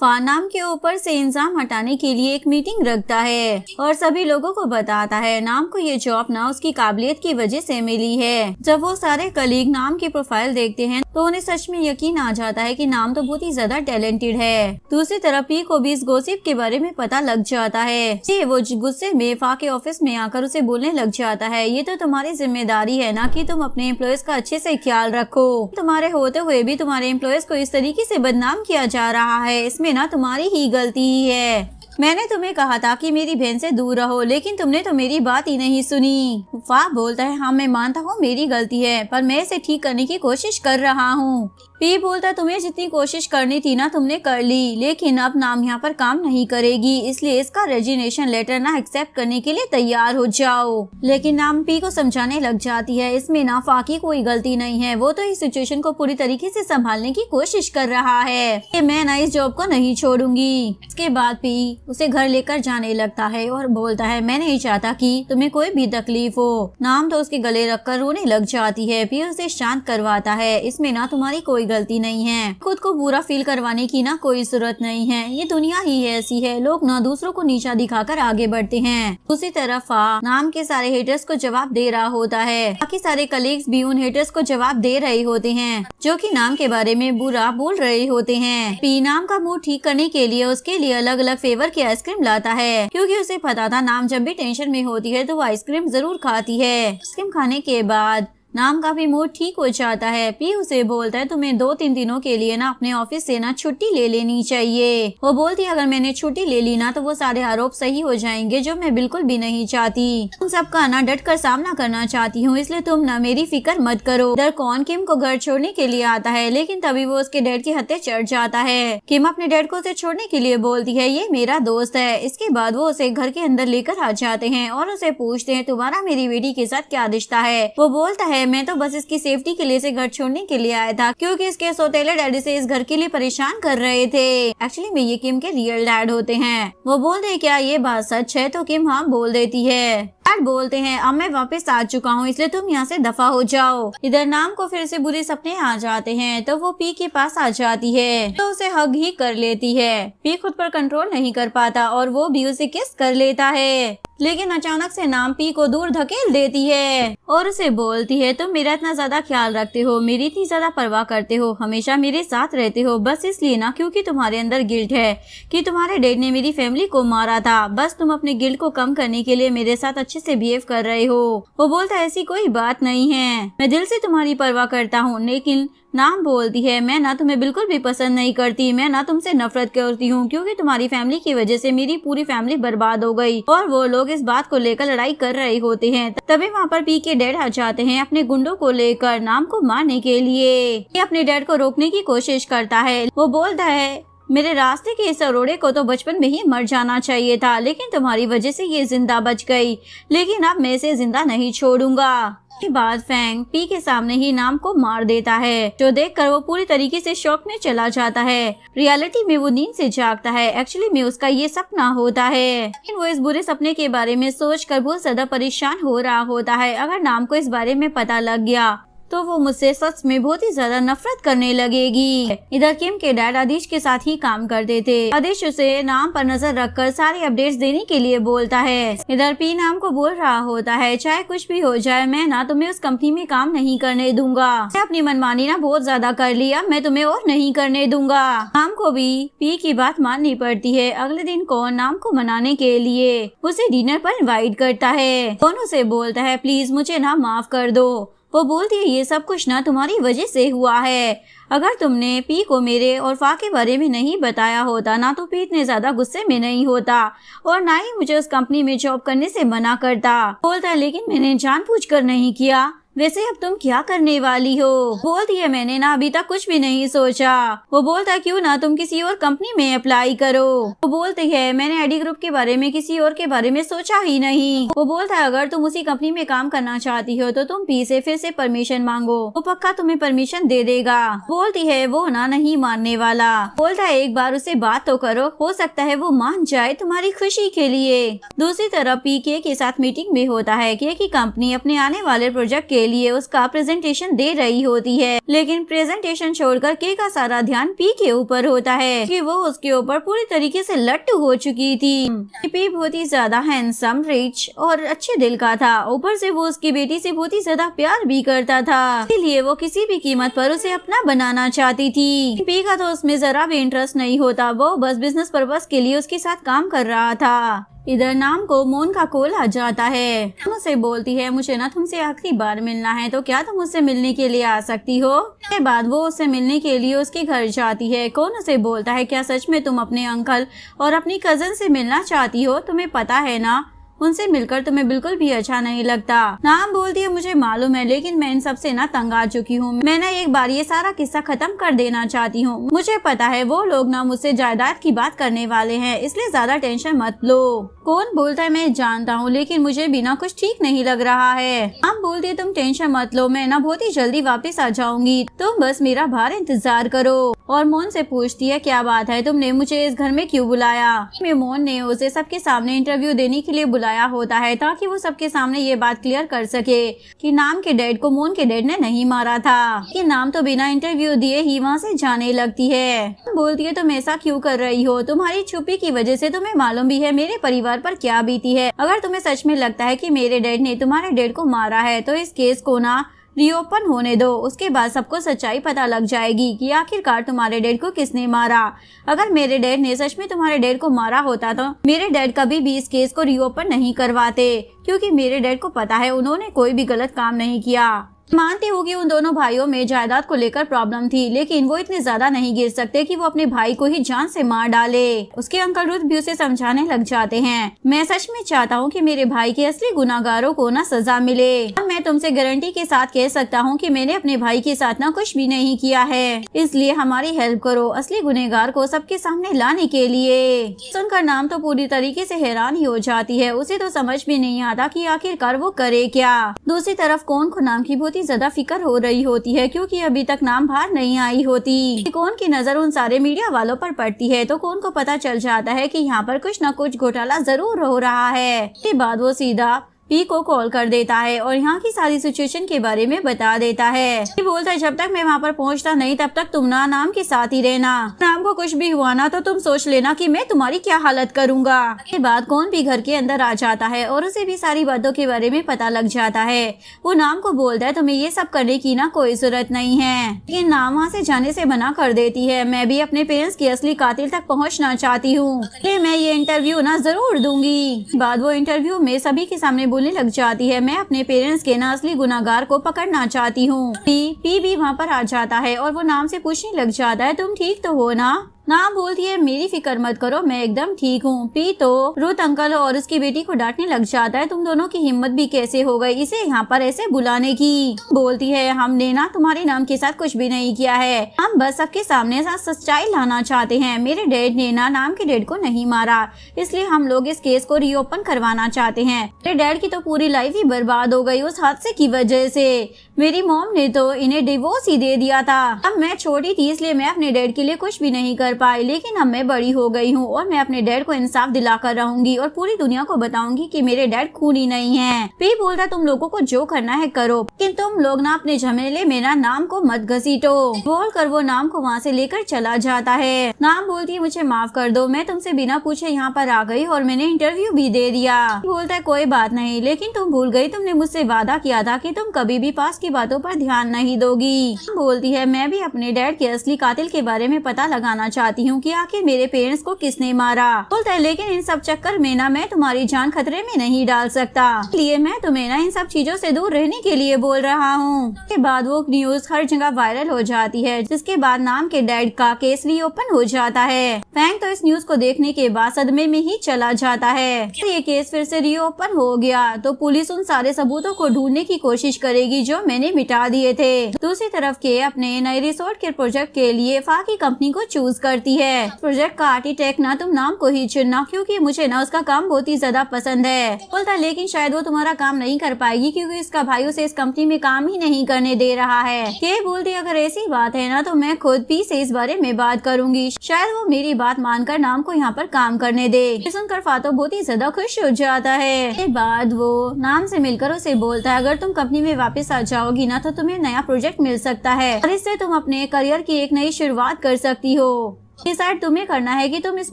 फा नाम के ऊपर से इंजाम हटाने के लिए एक मीटिंग रखता है और सभी लोगों को बताता है नाम को ये जॉब ना उसकी काबिलियत की वजह से मिली है। जब वो सारे कलीग नाम की प्रोफाइल देखते हैं तो उन्हें सच में यकीन आ जाता है कि नाम तो बहुत ही ज्यादा टैलेंटेड है। दूसरी तरफ पी को भी इस गॉसिप के बारे में पता लग जाता है। वो गुस्से में फा के ऑफिस में आकर उसे बोलने लग जाता है, ये तो तुम्हारी जिम्मेदारी है ना कि तुम अपने एम्प्लॉयज का अच्छे से ख्याल रखो। तुम्हारे होते हुए भी तुम्हारे एम्प्लॉयज को इस तरीके से बदनाम किया जा रहा है, इसमें ना तुम्हारी ही गलती ही है। मैंने तुम्हें कहा था कि मेरी बहन से दूर रहो, लेकिन तुमने तो मेरी बात ही नहीं सुनी। फा बोलता है, हाँ मैं मानता हूँ मेरी गलती है, पर मैं इसे ठीक करने की कोशिश कर रहा हूँ। पी बोलता है, तुम्हें जितनी कोशिश करनी थी ना तुमने कर ली, लेकिन अब नाम यहाँ पर काम नहीं करेगी, इसलिए इसका रेजिग्नेशन लेटर ना एक्सेप्ट करने के लिए तैयार हो जाओ। लेकिन नाम पी को समझाने लग जाती है, इसमें ना फा की कोई गलती नहीं है, वो तो इस सिचुएशन को पूरी तरीके से संभालने की कोशिश कर रहा है कि मैं ना इस जॉब को नहीं छोड़ूंगी। इसके बाद पी उसे घर लेकर जाने लगता है और बोलता है, मैं नहीं चाहता कि तुम्हें कोई भी तकलीफ हो। नाम तो उसके गले रखकर रोने लग जाती है। पी उसे शांत करवाता है, इसमें ना तुम्हारी कोई गलती नहीं है, खुद को बुरा फील करवाने की ना कोई जरूरत नहीं है, ये दुनिया ही ऐसी है, लोग ना दूसरों को नीचा दिखाकर आगे बढ़ते हैं। दूसरी तरफ नाम के सारे हेटर्स को जवाब दे रहा होता है, बाकी सारे कलीग्स भी उन हेटर्स को जवाब दे रहे होते हैं जो कि नाम के बारे में बुरा बोल रहे होते हैं। पी नाम का मूड ठीक करने के लिए उसके लिए अलग अलग फ्लेवर की आइसक्रीम लाता है, क्योंकि उसे पता था नाम जब भी टेंशन में होती है तो वो आइसक्रीम जरूर खाती है। आइसक्रीम खाने के बाद नाम का भी मूड ठीक हो जाता है। पी उसे बोलता है, तुम्हें 2-3 दिनों के लिए ना अपने ऑफिस से ना छुट्टी ले लेनी चाहिए। वो बोलती है, अगर मैंने छुट्टी ले ली ना तो वो सारे आरोप सही हो जाएंगे, जो मैं बिल्कुल भी नहीं चाहती। तुम सबका ना डट कर सामना करना चाहती हूँ, इसलिए तुम ना मेरी फिक्र मत करो। इधर कौन किम को घर छोड़ने के लिए आता है, लेकिन तभी वो उसके डैड की हत्या चढ़ जाता है। किम अपने डैड को उसे छोड़ने के लिए बोलती है, ये मेरा दोस्त है। इसके बाद वो उसे घर के अंदर लेकर आ जाते हैं और उसे पूछते हैं, तुम्हारा मेरी बेटी के साथ क्या रिश्ता है। वो बोलता है, मैं तो बस इसकी सेफ्टी के लिए इसे घर छोड़ने के लिए आया था, क्योंकि इसके सौतेले डैडी से इस घर के लिए परेशान कर रहे थे। एक्चुअली में ये किम के रियल डैड होते हैं। वो बोलते हैं, क्या ये बात सच है? तो किम हाँ बोल देती है। डैड बोलते हैं, अब मैं वापस आ चुका हूँ, इसलिए तुम यहाँ से दफा हो जाओ। इधर नाम को फिर से बुरे सपने आ जाते हैं, तो वो पी के पास आ जाती है, तो उसे हग ही कर लेती है। पी खुद पर कंट्रोल नहीं कर पाता और वो भी उसे किस कर लेता है, लेकिन अचानक से नाम पी को दूर धकेल देती है और उसे बोलती है, तुम मेरा इतना ज्यादा ख्याल रखते हो, मेरी इतनी ज्यादा परवाह करते हो, हमेशा मेरे साथ रहते हो, बस इसलिए ना क्योंकि तुम्हारे अंदर गिल्ट है कि तुम्हारे डैड ने मेरी फैमिली को मारा था। बस तुम अपने गिल्ट को कम करने के लिए मेरे साथ अच्छे से बिहेव कर रहे हो। वो बोलता है, ऐसी कोई बात नहीं है, मैं दिल से तुम्हारी परवाह करता हूँ। लेकिन नाम बोलती है, मैं ना तुम्हें बिल्कुल भी पसंद नहीं करती, मैं ना तुमसे नफरत करती हूँ, क्योंकि तुम्हारी फैमिली की वजह से मेरी पूरी फैमिली बर्बाद हो गई। और वो लोग इस बात को लेकर लड़ाई कर रहे होते हैं। तभी वहाँ पर पी के डैड आ जाते हैं अपने गुंडों को लेकर नाम को मारने के लिए। ये अपने डैड को रोकने की कोशिश करता है। वो बोलता है, मेरे रास्ते के इस अरोड़े को तो बचपन में ही मर जाना चाहिए था, लेकिन तुम्हारी वजह से ये जिंदा बच गई, लेकिन अब मैं इसे जिंदा नहीं छोड़ूंगा। के बाद फैंग पी के सामने ही नाम को मार देता है, जो देखकर वो पूरी तरीके से शॉक में चला जाता है। रियलिटी में वो नींद से जागता है, एक्चुअली में उसका ये सपना होता है, लेकिन वो इस बुरे सपने के बारे में सोचकर बहुत ज्यादा परेशान हो रहा होता है। अगर नाम को इस बारे में पता लग गया तो वो मुझसे सच में बहुत ही ज्यादा नफरत करने लगेगी। इधर किम के डैड आदिश के साथ ही काम करते थे। आदिश उसे नाम पर नजर रखकर सारे अपडेट्स देने के लिए बोलता है। इधर पी नाम को बोल रहा होता है, चाहे कुछ भी हो जाए, मैं ना तुम्हें उस कंपनी में काम नहीं करने दूंगा। मैं अपनी मनमानी ना बहुत ज्यादा कर लिया, मैं तुम्हें और नहीं करने दूंगा। नाम को भी पी की बात माननी पड़ती है। अगले दिन कौन नाम को मनाने के लिए उसे डिनर पर इनवाइट करता है। कौन उसे बोलता है, प्लीज मुझे ना माफ कर दो। वो बोलती है, ये सब कुछ ना तुम्हारी वजह से हुआ है। अगर तुमने पी को मेरे और फा के बारे में नहीं बताया होता ना तो पी इतने ज्यादा गुस्से में नहीं होता और ना ही मुझे उस कंपनी में जॉब करने से मना करता। बोलता है, लेकिन मैंने जानबूझकर नहीं किया। वैसे अब तुम क्या करने वाली हो? बोलती है, मैंने ना अभी तक कुछ भी नहीं सोचा। वो बोलता है, क्यों ना तुम किसी और कंपनी में अप्लाई करो। वो बोलती है, मैंने आईडी ग्रुप के बारे में किसी और के बारे में सोचा ही नहीं। वो बोलता है, अगर तुम उसी कंपनी में काम करना चाहती हो तो तुम पी से फिर से परमिशन मांगो, वो पक्का तुम्हें परमिशन दे देगा। बोलती है, वो ना नहीं मानने वाला। बोलता है, एक बार उससे बात तो करो, हो सकता है वो मान जाए तुम्हारी खुशी के लिए। दूसरी तरफ पी के साथ मीटिंग में होता है कि कंपनी अपने आने वाले प्रोजेक्ट के के लिए उसका प्रेजेंटेशन दे रही होती है, लेकिन प्रेजेंटेशन छोड़कर के का सारा ध्यान पी के ऊपर होता है कि वो उसके ऊपर पूरी तरीके से लट्टू हो चुकी थी। पी बहुत ही ज्यादा हैंडसम, रिच और अच्छे दिल का था। ऊपर से वो उसकी बेटी से बहुत ही ज्यादा प्यार भी करता था, इसलिए वो किसी भी कीमत पर उसे अपना बनाना चाहती थी। पी का तो उसमें जरा भी इंटरेस्ट नहीं होता, वो बस बिजनेस पर्पस के लिए उसके साथ काम कर रहा था। इधर नाम को मोन का कॉल आ जाता है। मुझसे बोलती है, मुझे ना तुमसे आखिरी बार मिलना है, तो क्या तुम मुझसे मिलने के लिए आ सकती हो? उसके बाद वो उससे मिलने के लिए उसके घर जाती है। कौन उसे बोलता है, क्या सच में तुम अपने अंकल और अपनी कजन से मिलना चाहती हो? तुम्हें पता है ना, उनसे मिलकर तुम्हें बिल्कुल भी अच्छा नहीं लगता। नाम बोलती है, मुझे मालूम है, लेकिन मैं इन सब से ना तंग आ चुकी हूँ। मैं ना एक बार ये सारा किस्सा खत्म कर देना चाहती हूँ। मुझे पता है वो लोग ना मुझसे जायदाद की बात करने वाले हैं, इसलिए ज्यादा टेंशन मत लो। कौन बोलता है, मैं जानता हूँ, लेकिन मुझे भी ना कुछ ठीक नहीं लग रहा है। नाम बोलती है, तुम टेंशन मत लो, मैं ना बहुत ही जल्दी वापस आ जाऊंगी, तुम बस मेरा बाहर इंतजार करो। और मोन से पूछती है, क्या बात है, तुमने मुझे इस घर में क्यों बुलाया? मोन ने उसे सबके सामने इंटरव्यू देने के लिए बुलाया होता है, ताकि वो सबके सामने ये बात क्लियर कर सके कि नाम के डैड को मोन के डैड ने नहीं मारा था। कि नाम तो बिना इंटरव्यू दिए ही वहाँ से जाने लगती है। बोलती है, तुम ऐसा क्यों कर रही हो? तुम्हारी चुप्पी की वजह से तुम्हें मालूम भी है मेरे परिवार पर क्या बीती है। अगर तुम्हें सच में लगता है कि मेरे डैड ने तुम्हारे डैड को मारा है, तो इस केस को ना रीओपन होने दो। उसके बाद सबको सच्चाई पता लग जाएगी कि आखिरकार तुम्हारे डैड को किसने मारा। अगर मेरे डैड ने सच में तुम्हारे डैड को मारा होता तो मेरे डैड कभी भी इस केस को रीओपन नहीं करवाते, क्योंकि मेरे डैड को पता है उन्होंने कोई भी गलत काम नहीं किया। मानती हूँ कि उन दोनों भाइयों में जायदाद को लेकर प्रॉब्लम थी, लेकिन वो इतने ज्यादा नहीं गिर सकते कि वो अपने भाई को ही जान से मार डाले। उसके अंकल रुथ भी उसे समझाने लग जाते हैं, मैं सच में चाहता हूँ कि मेरे भाई के असली गुनाहगारों को ना सजा मिले। और मैं तुमसे गारंटी के साथ कह सकता हूँ कि मैंने अपने भाई के साथ ना कुछ भी नहीं किया है, इसलिए हमारी हेल्प करो असली गुनहगार को सबके सामने लाने के लिए। सुनकर नाम तो पूरी तरीके से हैरान ही हो जाती है, उसे तो समझ भी नहीं आता कि आखिरकार वो करे क्या। दूसरी तरफ कौन को नाम की बहुत ज्यादा फिक्र हो रही होती है, क्योंकि अभी तक नाम बाहर नहीं आई होती। कौन की नजर उन सारे मीडिया वालों पर पड़ती है, तो कौन को पता चल जाता है कि यहाँ पर कुछ न कुछ घोटाला जरूर हो रहा है। इसके बाद वो सीधा पी को कॉल कर देता है और यहाँ की सारी सिचुएशन के बारे में बता देता है। पी बोलता है, जब तक मैं वहाँ पर पहुँचता नहीं तब तक तुम ना नाम के साथ ही रहना। नाम को कुछ भी हुआ ना तो तुम सोच लेना कि मैं तुम्हारी क्या हालत करूँगा। इसके बाद कौन भी घर के अंदर आ जाता है और उसे भी सारी बातों के बारे में पता लग जाता है। वो नाम को बोलता है, तुम्हें ये सब करने की ना कोई जरूरत नहीं है, लेकिन नाम वहाँ से जाने से मना कर देती है। मैं भी अपने पेरेंट्स के असली कातिल तक पहुँचना चाहती हूँ, मैं ये इंटरव्यू ना जरूर दूंगी। बाद वो इंटरव्यू में सभी के सामने बोलने लग जाती है, मैं अपने पेरेंट्स के ना असली गुनाहगार को पकड़ना चाहती हूँ। पी भी वहाँ पर आ जाता है और वो नाम से पूछने लग जाता है, तुम ठीक तो हो ना? नाम बोलती है, मेरी फिक्र मत करो, मैं एकदम ठीक हूँ। पी तो रुथ अंकल और उसकी बेटी को डांटने लग जाता है, तुम दोनों की हिम्मत भी कैसे हो गई इसे यहाँ पर ऐसे बुलाने की। बोलती है, हमने ना तुम्हारे नाम के साथ कुछ भी नहीं किया है, हम बस सबके सामने सच्चाई लाना चाहते हैं। मेरे डैड ने ना नाम के डैड को नहीं मारा, इसलिए हम लोग इस केस को रीओपन करवाना चाहते हैं। मेरे डैड की तो पूरी लाइफ ही बर्बाद हो गई उस हादसे की वजह से। मेरी मॉम ने तो इन्हें डिवोर्स ही दे दिया था। अब मैं छोटी थी इसलिए मैं अपने डैड के लिए कुछ भी नहीं कर पाई, लेकिन अब मैं बड़ी हो गई हूँ और मैं अपने डैड को इंसाफ दिलाकर रहूंगी और पूरी दुनिया को बताऊंगी कि मेरे डैड खूनी नहीं है। पी बोलता, तुम लोगों को जो करना है करो, लेकिन तुम लोग ना अपने झमेले में ना नाम को मत घसीटो। बोलकर वो नाम को वहाँ से लेकर चला जाता है। नाम बोलती है, मुझे माफ कर दो, मैं तुमसे बिना पूछे यहाँ पर आ गई और मैंने इंटरव्यू भी दे दिया। बोलता है, कोई बात नहीं, लेकिन तुम भूल गई, तुमने मुझसे वादा किया था कि तुम कभी भी पास की बातों पर ध्यान नहीं दोगी। बोलती है, मैं भी अपने डैड के असली कातिल के बारे में पता लगाना चाहती हूँ कि आखिर मेरे पेरेंट्स को किसने मारा। बोलता है, लेकिन इन सब चक्कर में ना मैं तुम्हारी जान खतरे में नहीं डाल सकता, इसलिए मैं तुम्हें ना इन सब चीजों से दूर रहने के लिए बोल रहा हूँ। उसके बाद वो न्यूज हर जगह वायरल हो जाती है, जिसके बाद नाम के डैड का केस रीओपन हो जाता है। फैंग तो इस न्यूज को देखने के बाद सदमे में ही चला जाता है। ये केस फिर से रीओपन हो गया तो पुलिस उन सारे सबूतों को ढूंढने की कोशिश करेगी जो मैंने मिटा दिए थे। दूसरी तरफ के अपने नए रिसोर्ट के प्रोजेक्ट के लिए फा की कंपनी को चूज करती है। प्रोजेक्ट का आर्किटेक्ट ना तुम नाम को ही चुनना, क्योंकि मुझे ना उसका काम बहुत ही ज्यादा पसंद है। बोलता लेकिन शायद वो तुम्हारा काम नहीं कर पाएगी, क्योंकि उसका भाई उसे इस कंपनी में काम ही नहीं करने दे रहा है। के बोलती अगर ऐसी बात है ना तो मैं खुद पी से इस बारे में बात करूंगी, शायद वो मेरी बात मानकर नाम को यहाँ पर काम करने दे। सुनकर फा तो बहुत ही ज्यादा खुश हो जाता है। इसके बाद वो नाम से मिलकर उसे बोलता है अगर तुम कंपनी में वापस आ जाओगी ना तो तुम्हें नया प्रोजेक्ट मिल सकता है और इससे तुम अपने करियर की एक नई शुरुआत कर सकती हो। डिसाइड तुम्हें करना है कि तुम इस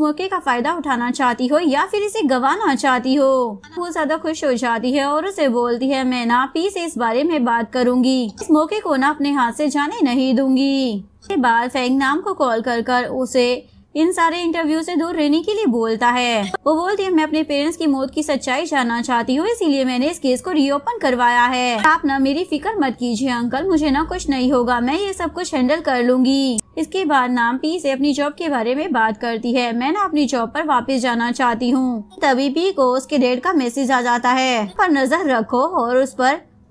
मौके का फायदा उठाना चाहती हो या फिर इसे गंवाना चाहती हो। वो ज्यादा खुश हो जाती है और उसे बोलती है मैं ना पी से इस बारे में बात करूंगी, इस मौके को ना अपने हाथ से जाने नहीं दूंगी। इसके बाद फेंग नाम को कॉल कर उसे इन सारे इंटरव्यू से दूर रहने के लिए बोलता है। वो बोलती है मैं अपने पेरेंट्स की मौत की सच्चाई जानना चाहती हूँ, इसीलिए मैंने इस केस को रीओपन करवाया है। आप ना मेरी फिक्र मत कीजिए अंकल, मुझे ना कुछ नहीं होगा, मैं ये सब कुछ हैंडल कर लूंगी। इसके बाद नाम पी से अपनी जॉब के बारे में बात करती है। मैं ना अपनी जॉब पर वापस जाना चाहती हूँ। तभी पी को उसके डैड का मैसेज आ जाता है। पर नजर रखो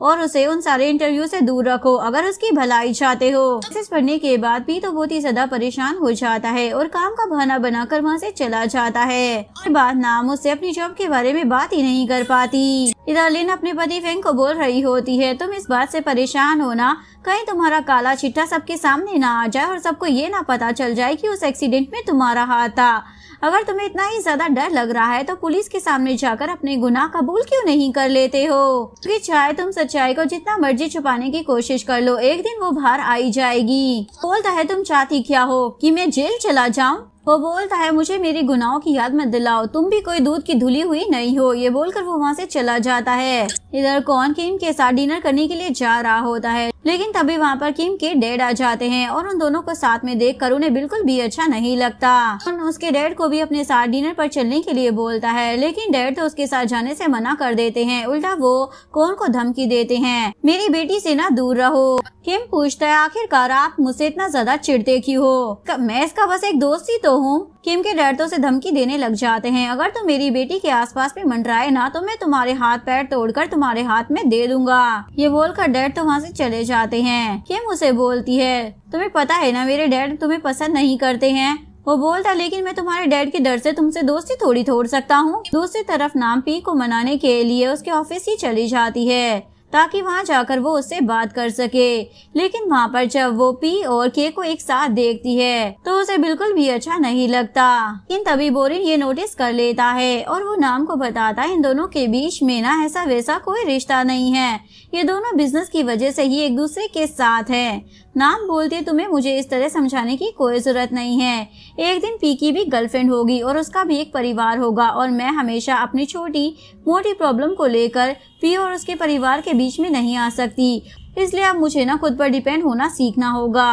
और उसे उन सारे इंटरव्यू से दूर रखो अगर उसकी भलाई चाहते हो। मैसेज पढ़ने के बाद पी तो बहुत ही ज्यादा परेशान हो जाता है और काम का बहाना बनाकर वहाँ से चला जाता है। उसके बाद नाम उससे अपनी जॉब के बारे में बात ही नहीं कर पाती। इधर लिन अपने पति फेंग को बोल रही होती है तुम इस बात से परेशान हो ना कहीं तुम्हारा काला चिट्ठा सबके सामने ना आ जाए और सबको ये ना पता चल जाए कि उस एक्सीडेंट में तुम्हारा हाथ था। अगर तुम्हें इतना ही ज्यादा डर लग रहा है तो पुलिस के सामने जाकर अपने गुनाह कबूल क्यों नहीं कर लेते हो, क्योंकि चाहे तुम सच्चाई को जितना मर्जी छुपाने की कोशिश कर लो एक दिन वो बाहर आई जाएगी। बोलता है तुम चाहती क्या हो कि मैं जेल चला जाऊं? वो बोलता है मुझे मेरी गुनाहों की याद मत दिलाओ, तुम भी कोई दूध की धुली हुई नहीं हो। ये बोलकर वो वहाँ से चला जाता है। इधर कौन किम के साथ डिनर करने के लिए जा रहा होता है, लेकिन तभी वहाँ पर किम के डैड आ जाते हैं और उन दोनों को साथ में देखकर उन्हें बिल्कुल भी अच्छा नहीं लगता। उसके डैड को भी अपने साथ डिनर पर चलने के लिए बोलता है, लेकिन डैड तो उसके साथ जाने से मना कर देते हैं। उल्टा वो कौन को धमकी देते हैं मेरी बेटी से ना दूर रहो। किम पूछता है आखिरकार आप मुझसे इतना ज्यादा चिढ़ते क्यों हो, मैं इसका बस एक दोस्त ही तो हूँ। किम के डैड तो उसे धमकी देने लग जाते हैं अगर तुम मेरी बेटी के आसपास में मंडराए ना तो मैं तुम्हारे हाथ पैर तोड़कर तुम्हारे हाथ में दे दूंगा। ये बोलकर डैड तो वहाँ से चले जाते हैं। किम उसे बोलती है तुम्हें पता है ना मेरे डैड तुम्हें पसंद नहीं करते हैं। वो बोलता लेकिन मैं तुम्हारे डैड के डर से तुमसे दोस्ती थोड़ी तोड़ सकता हूँ। दूसरी तरफ नाम पी को मनाने के लिए उसके ऑफिस ही चली जाती है ताकि वहाँ जाकर वो उससे बात कर सके, लेकिन वहाँ पर जब वो पी और के को एक साथ देखती है तो उसे बिल्कुल भी अच्छा नहीं लगता। लेकिन तभी बोरिन ये नोटिस कर लेता है और वो नाम को बताता है इन दोनों के बीच में ना ऐसा वैसा कोई रिश्ता नहीं है, ये दोनों बिजनेस की वजह से ही एक दूसरे के साथ है। नाम बोलते तुम्हें मुझे इस तरह समझाने की कोई जरूरत नहीं है, एक दिन पी की भी गर्लफ्रेंड होगी और उसका भी एक परिवार होगा और मैं हमेशा अपनी छोटी मोटी प्रॉब्लम को लेकर पी और उसके परिवार के बीच में नहीं आ सकती, इसलिए अब मुझे ना खुद पर डिपेंड होना सीखना होगा।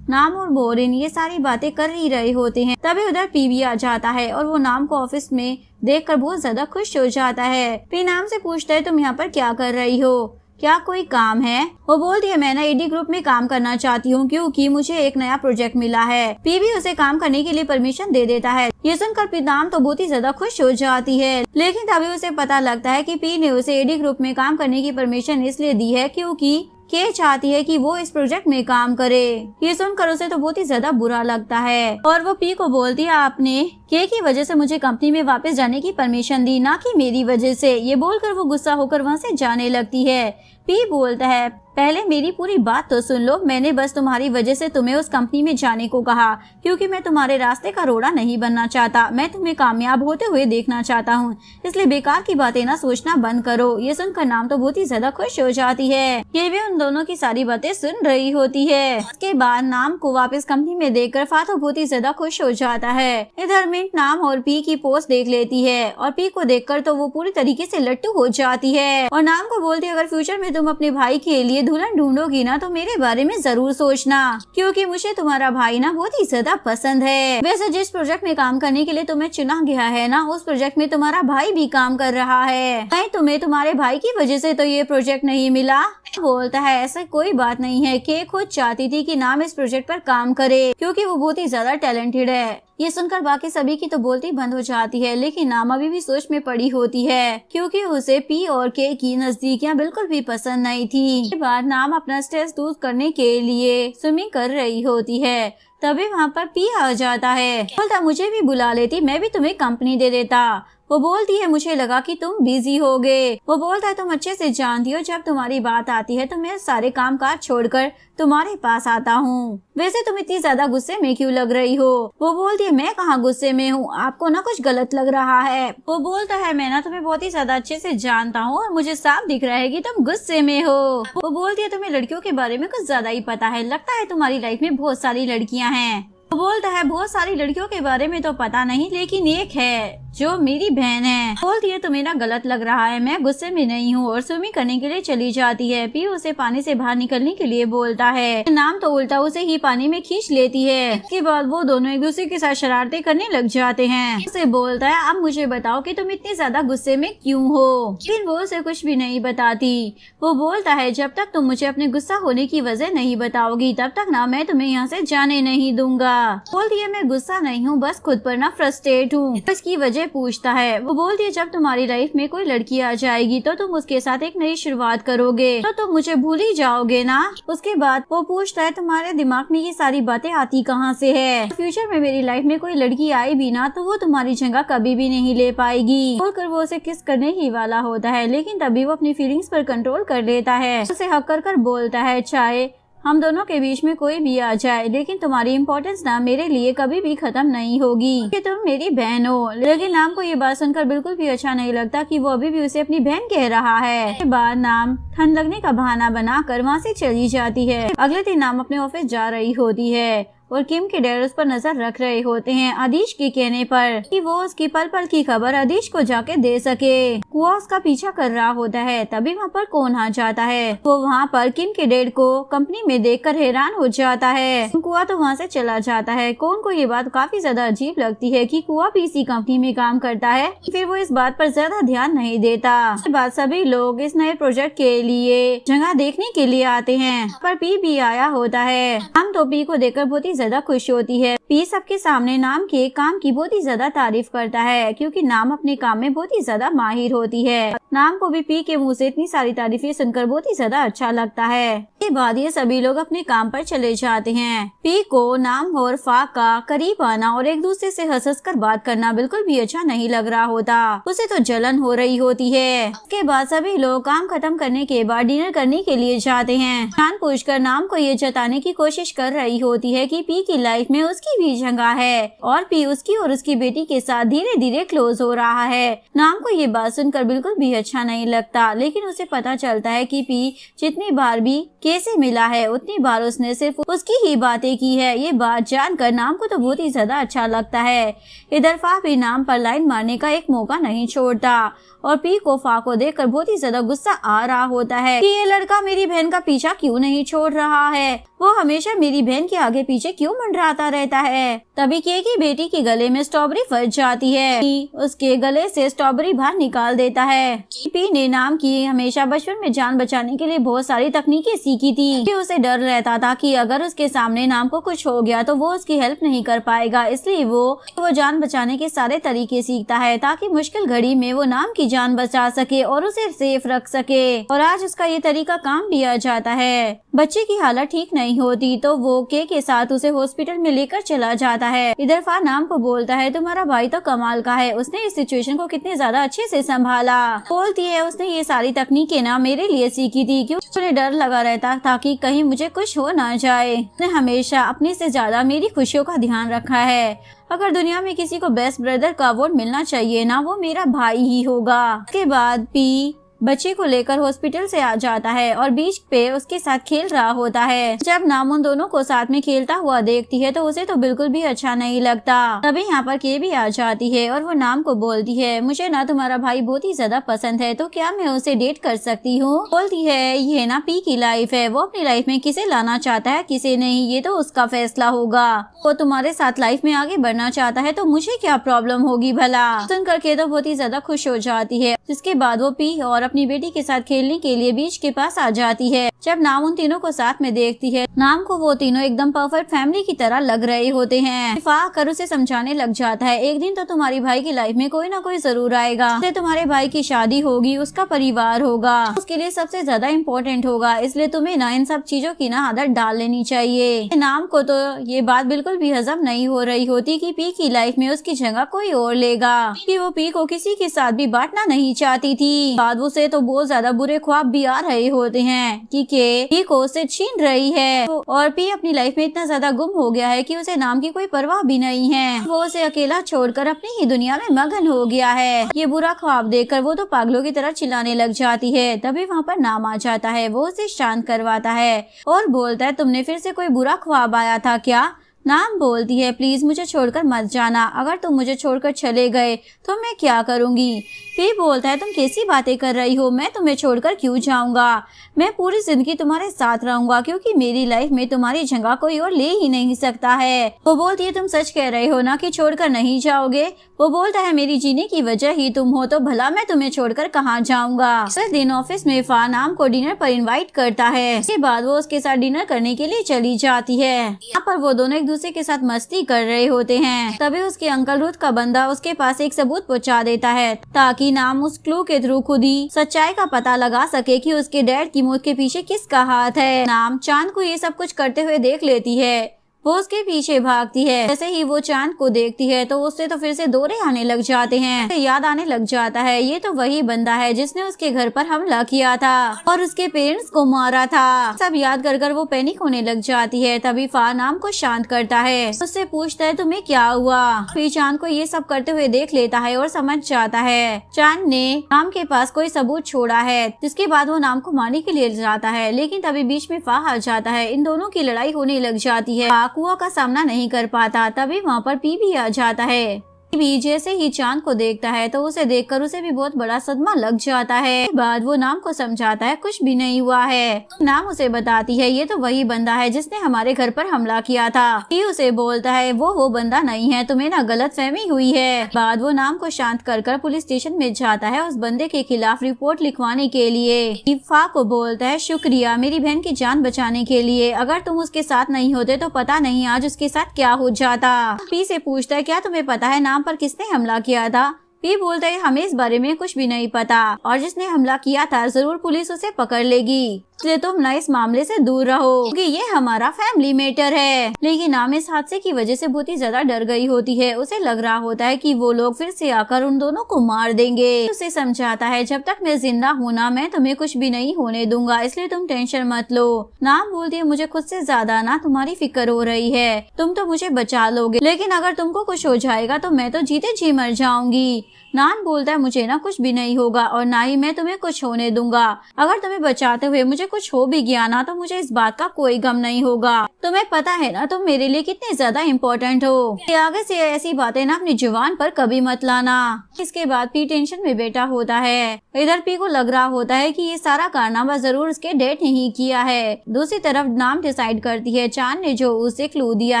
नाम और बोरिन ये सारी बातें कर ही रहे होते हैं तभी उधर पी भी आ जाता है और वो नाम को ऑफिस में देखकर बहुत ज्यादा खुश हो जाता है। पी नाम से पूछता है तुम यहाँ पर क्या कर रही हो, क्या कोई काम है? वो बोलती है मैं ना एडी ग्रुप में काम करना चाहती हूँ क्योंकि मुझे एक नया प्रोजेक्ट मिला है। पी भी उसे काम करने के लिए परमिशन दे देता है। ये सुनकर पी नाम तो बहुत ही ज्यादा खुश हो जाती है, लेकिन तभी उसे पता लगता है कि पी ने उसे एडी ग्रुप में काम करने की परमिशन इसलिए दी है क्योंकि के चाहती है कि वो इस प्रोजेक्ट में काम करे। ये सुनकर उसे तो बहुत ही ज्यादा बुरा लगता है और वो पी को बोलती है आपने के की वजह से मुझे कंपनी में वापस जाने की परमिशन दी, ना कि मेरी वजह से। ये बोलकर वो गुस्सा होकर वहाँ से जाने लगती है। पी बोलता है पहले मेरी पूरी बात तो सुन लो, मैंने बस तुम्हारी वजह से तुम्हें उस कंपनी में जाने को कहा क्योंकि मैं तुम्हारे रास्ते का रोड़ा नहीं बनना चाहता, मैं तुम्हें कामयाब होते हुए देखना चाहता हूँ, इसलिए बेकार की बातें ना सोचना बंद करो। ये सुनकर नाम तो बहुत ही ज्यादा खुश हो जाती है। ये भी उन दोनों की सारी बातें सुन रही होती है। उसके बाद नाम को वापस कंपनी में देखकर फातो बहुत ही ज्यादा खुश हो जाता है। इधर मिंट नाम और पी की पोस्ट देख लेती है और पी को देखकर तो वो पूरी तरीके से लट्टू हो जाती है और नाम को बोलती है अगर फ्यूचर में तुम अपने भाई के लिए दुल्हन ढूंढोगी ना तो मेरे बारे में जरूर सोचना क्योंकि मुझे तुम्हारा भाई ना बहुत ही ज्यादा पसंद है। वैसे जिस प्रोजेक्ट में काम करने के लिए तुम्हें चुना गया है ना उस प्रोजेक्ट में तुम्हारा भाई भी काम कर रहा है, नहीं तुम्हें तुम्हारे भाई की वजह से तो ये प्रोजेक्ट नहीं मिला। बोलता है ऐसा कोई बात नहीं है, के खुद चाहती थी कि नाम इस प्रोजेक्ट पर काम करे क्योंकि वो बहुत ही ज्यादा टैलेंटेड है। ये सुनकर बाकी सभी की तो बोलती बंद हो जाती है, लेकिन नाम अभी भी सोच में पड़ी होती है क्योंकि उसे पी और के की नजदीकियां बिल्कुल भी पसंद नहीं थी। इसके बाद नाम अपना स्ट्रेस दूर करने के लिए स्विमिंग कर रही होती है। तभी वहाँ पर पी आ जाता है। बोलता मुझे भी बुला लेती, मैं भी तुम्हें कंपनी दे देता। वो बोलती है मुझे लगा कि तुम बिजी होगे। वो बोलता है तुम अच्छे से जानती हो जब तुम्हारी बात आती है तो मैं सारे काम काज छोड़कर तुम्हारे पास आता हूँ। वैसे तुम इतनी ज्यादा गुस्से में क्यों लग रही हो? वो बोलती है मैं कहाँ गुस्से में हूँ, आपको ना कुछ गलत लग रहा है। वो बोलता है मैं ना तुम्हें बहुत ही ज्यादा अच्छे से जानता हूँ और मुझे साफ दिख रहा है कि तुम गुस्से में हो। वो बोलती है तुम्हें लड़कियों के बारे में कुछ ज्यादा ही पता है, लगता है तुम्हारी लाइफ में बहुत सारी लड़कियाँ हैं। वो बोलता है बहुत सारी लड़कियों के बारे में तो पता नहीं, लेकिन एक है जो मेरी बहन है। बोलती है तुम्हें ना गलत लग रहा है, मैं गुस्से में नहीं हूँ और स्विमिंग करने के लिए चली जाती है। पी उसे पानी से बाहर निकलने के लिए बोलता है, नाम तो उल्टा उसे ही पानी में खींच लेती है। इसके बाद वो दोनों एक दूसरे के साथ शरारतें करने लग जाते हैं। उसे बोलता है अब मुझे बताओ कि तुम इतनी ज्यादा गुस्से में क्यों हो? फिर वो उसे कुछ भी नहीं बताती। वो बोलता है जब तक तुम मुझे अपने गुस्सा होने की वजह नहीं बताओगी तब तक ना मैं तुम्हें यहाँ से जाने नहीं दूंगा। बोलती है मैं गुस्सा नहीं हूँ, बस खुद पर ना फ्रस्ट्रेट हूँ। इसकी वजह पूछता है। वो बोलती है जब तुम्हारी लाइफ में कोई लड़की आ जाएगी तो तुम उसके साथ एक नई शुरुआत करोगे तो तुम मुझे भूल ही जाओगे ना। उसके बाद वो पूछता है तुम्हारे दिमाग में ये सारी बातें आती कहाँ से है? फ्यूचर में मेरी लाइफ में कोई लड़की आई भी ना तो वो तुम्हारी जगह कभी भी नहीं ले पाएगी। बोलकर वो उसे किस करने ही वाला होता है, लेकिन तभी वो अपनी फीलिंग्स पर कंट्रोल कर लेता है। उसे हक कर बोलता है चाहे हम दोनों के बीच में कोई भी आ जाए लेकिन तुम्हारी इम्पोर्टेंस ना मेरे लिए कभी भी खत्म नहीं होगी कि तुम मेरी बहन हो। लेकिन नाम को ये बात सुनकर बिल्कुल भी अच्छा नहीं लगता कि वो अभी भी उसे अपनी बहन कह रहा है। इसके बाद नाम ठंड लगने का बहाना बनाकर वहाँ से चली जाती है। अगले दिन नाम अपने ऑफिस जा रही होती है और किम के डैड उस पर नजर रख रहे होते हैं आदिश के कहने पर कि वो उसकी पल पल की खबर आदिश को जाके दे सके। कुआ उसका पीछा कर रहा होता है। तभी वहाँ पर कौन आ जाता है। वो वहाँ पर किम के डैड को कंपनी में देखकर हैरान हो जाता है। कुआ तो वहाँ से चला जाता है। कौन को ये बात काफी ज्यादा अजीब लगती है कि कुआ भी इसी कंपनी में काम करता है। फिर वो इस बात पर ज्यादा ध्यान नहीं देता। इसके बाद सभी लोग इस नए प्रोजेक्ट के लिए जगह देखने के लिए आते हैं। पर पी भी आया होता है। हम तो पी को देखकर बहुत ही ज्यादा खुश होती है। पी सबके सामने नाम के काम की बहुत ही ज्यादा तारीफ करता है क्योंकि नाम अपने काम में बहुत ही ज्यादा माहिर होती है। नाम को भी पी के मुंह से इतनी सारी तारीफें सुनकर बहुत ही ज्यादा अच्छा लगता है। इसके बाद ये सभी लोग अपने काम पर चले जाते हैं। पी को नाम और फा का करीब आना और एक दूसरे से हंस कर बात करना बिल्कुल भी अच्छा नहीं लग रहा होता। उसे तो जलन हो रही होती है। उसके बाद सभी लोग काम खत्म करने के बाद डिनर करने के लिए जाते हैं। जानबूझकर नाम को ये जताने की कोशिश कर रही होती है कि पी की लाइफ में उसकी भी जगह है और पी उसकी और उसकी बेटी के साथ धीरे धीरे क्लोज हो रहा है। नाम को ये बात सुनकर बिल्कुल भी अच्छा नहीं लगता, लेकिन उसे पता चलता है कि पी जितनी बार भी कैसे मिला है उतनी बार उसने सिर्फ उसकी ही बातें की है। ये बात जानकर नाम को तो बहुत ही ज्यादा अच्छा लगता है। इधर फा भी नाम पर लाइन मारने का एक मौका नहीं छोड़ता और पी को फा को देखकर बहुत ही ज्यादा गुस्सा आ रहा होता है कि ये लड़का मेरी बहन का पीछा क्यों नहीं छोड़ रहा है, वो हमेशा मेरी बहन के आगे पीछे क्यों मंडराता रहता है। तभी के की बेटी के गले में स्ट्रॉबेरी फंस जाती है। उसके गले से स्ट्रॉबेरी बाहर निकाल देता है। पी ने नाम की हमेशा बचपन में जान बचाने के लिए बहुत सारी तकनीकें सीखी थी कि उसे डर रहता था कि अगर उसके सामने नाम को कुछ हो गया तो वो उसकी हेल्प नहीं कर पाएगा, इसलिए वो जान बचाने के सारे तरीके सीखता है ताकि मुश्किल घड़ी में वो नाम की जान बचा सके और उसे सेफ रख सके। और आज उसका ये तरीका काम भी आ जाता है। बच्चे की हालत ठीक नहीं होती तो वो के साथ उसे हॉस्पिटल में लेकर चला जाता है। इधर फा नाम को बोलता है तुम्हारा भाई तो कमाल का है, उसने इस सिचुएशन को कितने ज्यादा अच्छे से संभाला। बोलती है उसने ये सारी तकनीकें ना मेरे लिए सीखी थी क्योंकि उन्हें डर लगा रहता था कि कहीं मुझे कुछ हो ना जाए। उसने हमेशा अपने से ज्यादा मेरी खुशियों का ध्यान रखा है। अगर दुनिया में किसी को बेस्ट ब्रदर का अवार्ड मिलना चाहिए ना वो मेरा भाई ही होगा। उसके बाद पी बच्चे को लेकर हॉस्पिटल से आ जाता है और बीच पे उसके साथ खेल रहा होता है। जब नाम उन दोनों को साथ में खेलता हुआ देखती है तो उसे तो बिल्कुल भी अच्छा नहीं लगता। तभी यहाँ पर के भी आ जाती है और वो नाम को बोलती है मुझे ना तुम्हारा भाई बहुत ही ज्यादा पसंद है तो क्या मैं उसे डेट कर सकती हूँ। बोलती है ये ना पी की लाइफ है, वो अपनी लाइफ में किसे लाना चाहता है किसे नहीं ये तो उसका फैसला होगा। वो तुम्हारे साथ लाइफ में आगे बढ़ना चाहता है तो मुझे क्या प्रॉब्लम होगी भला। सुनकर के तो बहुत ही ज्यादा खुश हो जाती है जिसके बाद वो पी और अपनी बेटी के साथ खेलने के लिए बीच के पास आ जाती है। जब नाम उन तीनों को साथ में देखती है, नाम को वो तीनों एकदम परफेक्ट फैमिली की तरह लग रहे होते हैं। फा कर उसे समझाने लग जाता है, एक दिन तो तुम्हारी भाई की लाइफ में कोई ना कोई जरूर आएगा, उससे तुम्हारे भाई की शादी होगी, उसका परिवार होगा, उसके लिए सबसे ज्यादा इम्पोर्टेंट होगा, इसलिए तुम्हें ना इन सब चीजों की ना आदत डाल लेनी चाहिए। नाम को तो ये बात बिल्कुल भी हजम नहीं हो रही होती कि पी की लाइफ में उसकी जगह कोई और लेगा, कि वो पी को किसी के साथ भी बांटना नहीं चाहती थी। बाद उसे तो बहुत ज्यादा बुरे ख्वाब भी आ रहे होते हैं कि पी को उससे छीन रही है, और पी अपनी लाइफ में इतना ज्यादा गुम हो गया है कि उसे नाम की कोई परवाह भी नहीं है। वो उसे अकेला छोड़कर अपनी ही दुनिया में मगन हो गया है। ये बुरा ख्वाब देखकर वो तो पागलों की तरह चिल्लाने लग जाती है। तभी वहाँ पर नाम आ जाता है, वो उसे शांत करवाता है और बोलता है, तुमने फिर से कोई बुरा ख्वाब आया था क्या? नाम बोलती है, प्लीज मुझे छोड़कर मत जाना, अगर तुम मुझे छोड़कर चले गए तो मैं क्या करूँगी? पी बोलता है, तुम कैसी बातें कर रही हो, मैं तुम्हें छोड़कर क्यों जाऊंगा, मैं पूरी जिंदगी तुम्हारे साथ रहूंगा, क्योंकि मेरी लाइफ में तुम्हारी जगह कोई और ले ही नहीं सकता है। वो बोलती है, तुम सच कह रहे हो ना कि छोड़कर नहीं जाओगे? वो बोलता है, मेरी जीने की वजह ही तुम हो, तो भला मैं तुम्हें छोड़कर कहाँ जाऊंगा। उस दिन ऑफिस में फा नाम को डिनर पर इन्वाइट करता है। इसके बाद वो उसके साथ डिनर करने के लिए चली जाती है। यहाँ पर वो दोनों एक दूसरे के साथ मस्ती कर रहे होते हैं। तभी उसके अंकल रुथ का बंदा उसके पास एक सबूत पहुँचा देता है, ताकि नाम उस क्लू के थ्रू खुद ही सच्चाई का पता लगा सके कि उसके डैड की मौत के पीछे किसका हाथ है। नाम चांद को ये सब कुछ करते हुए देख लेती है, वो उसके पीछे भागती है। जैसे ही वो चांद को देखती है तो उससे तो फिर से दौरे आने लग जाते हैं। उसे याद आने लग जाता है, ये तो वही बंदा है जिसने उसके घर पर हमला किया था और उसके पेरेंट्स को मारा था। सब याद कर कर वो पैनिक होने लग जाती है। तभी फा नाम को शांत करता है, उससे पूछता है, तुम्हें क्या हुआ? फिर चांद को ये सब करते हुए देख लेता है और समझ जाता है चांद ने नाम के पास कोई सबूत छोड़ा है। जिसके बाद वो नाम को मारने के लिए जाता है, लेकिन तभी बीच में फा आ जाता है। इन दोनों की लड़ाई होने लग जाती है। कुआ का सामना नहीं कर पाता। तभी वहाँ पर पी भी आ जाता है। भी जैसे ही चांद को देखता है तो उसे देखकर उसे भी बहुत बड़ा सदमा लग जाता है। बाद वो नाम को समझाता है, कुछ भी नहीं हुआ है। नाम उसे बताती है, ये तो वही बंदा है जिसने हमारे घर पर हमला किया था। पी उसे बोलता है, वो बंदा नहीं है, तुम्हें ना गलतफहमी हुई है। बाद वो नाम को शांत कर पुलिस स्टेशन में जाता है उस बंदे के खिलाफ रिपोर्ट लिखवाने के लिए। फा को बोलता है, शुक्रिया मेरी बहन की जान बचाने के लिए, अगर तुम उसके साथ नहीं होते तो पता नहीं आज उसके साथ क्या हो जाता। पी से पूछता है, क्या तुम्हें पता है नाम पर किसने हमला किया था? पी बोलता है, हमें इस बारे में कुछ भी नहीं पता, और जिसने हमला किया था जरूर पुलिस उसे पकड़ लेगी, इसलिए तुम ना इस मामले से दूर रहो, क्योंकि ये हमारा फैमिली मैटर है। लेकिन नाम इस हादसे की वजह से बहुत ही ज्यादा डर गई होती है। उसे लग रहा होता है कि वो लोग फिर से आकर उन दोनों को मार देंगे। उसे समझाता है, जब तक मैं जिंदा हूं ना, मैं तुम्हें कुछ भी नहीं होने दूंगा, इसलिए तुम टेंशन मत लो। नाम बोलती है, मुझे खुद से ज्यादा ना तुम्हारी फिक्र हो रही है, तुम तो मुझे बचा लोगे, लेकिन अगर तुमको कुछ हो जाएगा तो मैं तो जीते जी मर जाऊंगी। नाम बोलता है, मुझे ना कुछ भी नहीं होगा और ना ही मैं तुम्हें कुछ होने दूंगा। अगर तुम्हें बचाते हुए मुझे कुछ हो भी गया ना तो मुझे इस बात का कोई गम नहीं होगा। तुम्हें पता है ना तुम मेरे लिए कितने ज्यादा इम्पोर्टेंट हो। आगे से ऐसी बातें ना अपनी जुबान पर कभी मत लाना। इसके बाद पी टेंशन में बैठा होता है। इधर पी को लग रहा होता है कि ये सारा कारनामा जरूर उसके डैड ने ही किया है। दूसरी तरफ नाम डिसाइड करती है चांद ने जो उसे क्लू दिया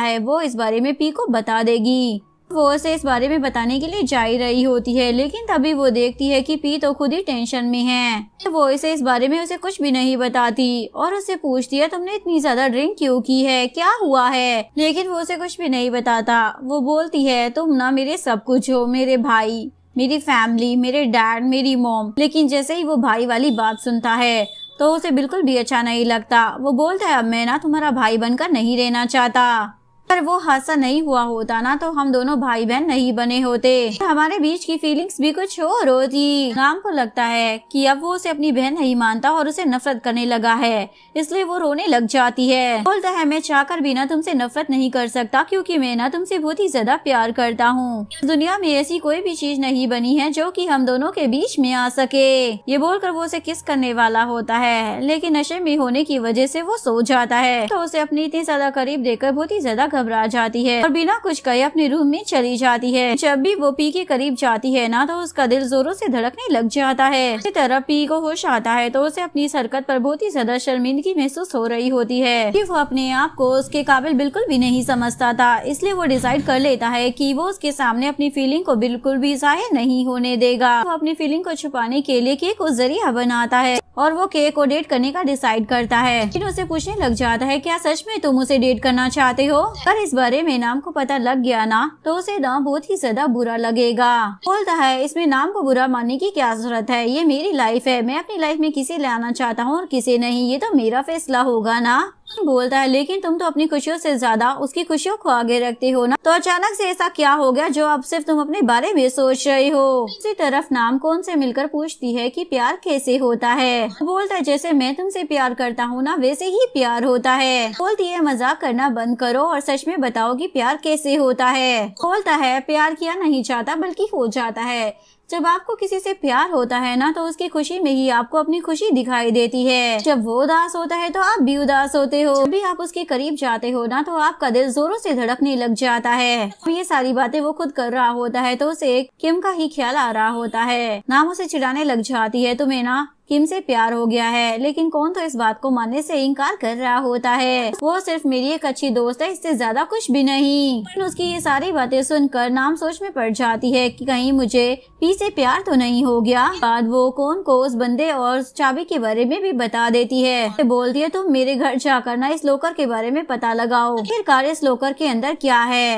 है वो इस बारे में पी को बता देगी। वो उसे इस बारे में बताने के लिए जा ही रही होती है, लेकिन तभी वो देखती है कि पी तो खुद ही टेंशन में है। वो इसे इस बारे में उसे कुछ भी नहीं बताती और उससे पूछती है, तुमने इतनी ज्यादा ड्रिंक क्यों की है, क्या हुआ है? लेकिन वो उसे कुछ भी नहीं बताता। वो बोलती है, तुम ना मेरे सब कुछ हो, मेरे भाई, मेरी फैमिली, मेरे डैड, मेरी मॉम। लेकिन जैसे ही वो भाई वाली बात सुनता है तो उसे बिल्कुल भी अच्छा नहीं लगता। वो बोलता है, अब मैं ना तुम्हारा भाई बनकर नहीं रहना चाहता। पर वो हादसा नहीं हुआ होता ना तो हम दोनों भाई बहन नहीं बने होते, हमारे बीच की फीलिंग्स भी कुछ और होती। नाम को लगता है कि अब वो उसे अपनी बहन नहीं मानता और उसे नफरत करने लगा है, इसलिए वो रोने लग जाती है। बोलता है, मैं चाहकर भी ना तुमसे नफरत नहीं कर सकता, क्योंकि मैं ना तुमसे बहुत ही ज्यादा प्यार करता हूँ। दुनिया में ऐसी कोई भी चीज नहीं बनी है जो कि हम दोनों के बीच में आ सके। ये बोलकर वो उसे किस करने वाला होता है, लेकिन नशे में होने की वजह से वो सो जाता है। तो उसे अपनी इतनी ज्यादा करीब देखकर बहुत ही ज्यादा घबरा जाती है और बिना कुछ कहे अपने रूम में चली जाती है। जब भी वो पी के करीब जाती है ना तो उसका दिल जोरों से धड़कने लग जाता है। इसी तरह पी को होश आता है तो उसे अपनी इस हरकत पर बहुत ही ज्यादा शर्मिंदगी महसूस हो रही होती है कि वो अपने आप को उसके काबिल बिल्कुल भी नहीं समझता था। इसलिए वो डिसाइड कर लेता है कि वो उसके सामने अपनी फीलिंग को बिल्कुल भी जाहिर नहीं होने देगा। वो अपनी फीलिंग को छुपाने के लिए केक को जरिया बनाता है और वो केक को डेट करने का डिसाइड करता है। लेकिन उसे पूछने लग जाता है, क्या सच में तुम उसे डेट करना चाहते हो? अगर इस बारे में नाम को पता लग गया ना तो उसे ना बहुत ही ज्यादा बुरा लगेगा। बोलता है, इसमें नाम को बुरा मानने की क्या जरूरत है, ये मेरी लाइफ है, मैं अपनी लाइफ में किसे लाना चाहता हूँ और किसे नहीं, ये तो मेरा फैसला होगा ना। बोलता है, लेकिन तुम तो अपनी खुशियों से ज्यादा उसकी खुशियों को आगे रखते हो ना, तो अचानक से ऐसा क्या हो गया जो अब सिर्फ तुम अपने बारे में सोच रहे हो? दूसरी तरफ नाम को उनसे मिलकर पूछती है कि प्यार कैसे होता है। बोलता है, जैसे मैं तुमसे प्यार करता हूँ ना वैसे ही प्यार होता है। बोलती है, मजाक करना बंद करो और सच में बताओ कि प्यार कैसे होता है। बोलता है, प्यार किया नहीं जाता बल्कि हो जाता है। जब आपको किसी से प्यार होता है ना तो उसकी खुशी में ही आपको अपनी खुशी दिखाई देती है। जब वो उदास होता है तो आप भी उदास होते हो। जब भी आप उसके करीब जाते हो ना तो आपका दिल जोरों से धड़कने लग जाता है। ये सारी बातें वो खुद कर रहा होता है तो उसे किम का ही ख्याल आ रहा होता है। नाम उसे चिढ़ाने लग जाती है, तुम्हें ना किम से प्यार हो गया है। लेकिन कौन तो इस बात को मानने से इनकार कर रहा होता है। वो सिर्फ मेरी एक अच्छी दोस्त है, इससे ज्यादा कुछ भी नहीं। लेकिन उसकी ये सारी बातें सुनकर नाम सोच में पड़ जाती है कि कहीं मुझे पी से प्यार तो नहीं हो गया। बाद वो कौन को उस बंदे और चाबी के बारे में भी बता देती है। बोलती है, तुम मेरे घर जाकर ना इस लॉकर के बारे में पता लगाओ, आखिरकार इस लॉकर के अंदर क्या है।